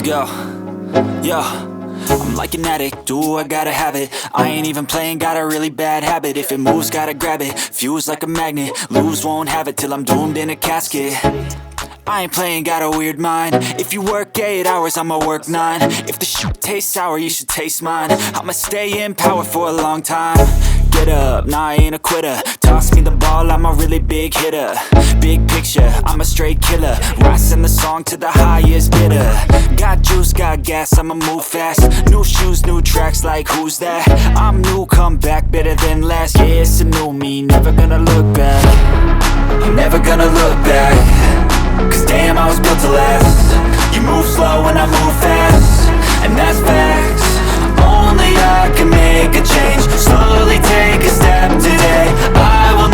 Let's go. Yo, I'm like an addict, do I gotta have it. I ain't even playing, got a really bad habit. If it moves, gotta grab it, fuse like a magnet. Lose, won't have it till I'm doomed in a casket. I ain't playing, got a weird mind. If you work 8 hours, I'ma work 9. If the shit tastes sour, you should taste mine. I'ma stay in power for a long time. Get up, nah, I ain't a quitter. Toss me the ball, I'm a really big hitter. Big picture, I'm a straight killer. Rising the song to the highest bidder. Got juice, got gas, I'ma move fast. New shoes, new tracks, like who's that? I'm new, come back, better than last. Yeah, it's a new me, never gonna look back. I'm never gonna look back. Cause damn, I was built to last. You move slow and I move fast, and that's facts. Only I can make a change. Slowly take a step today. I will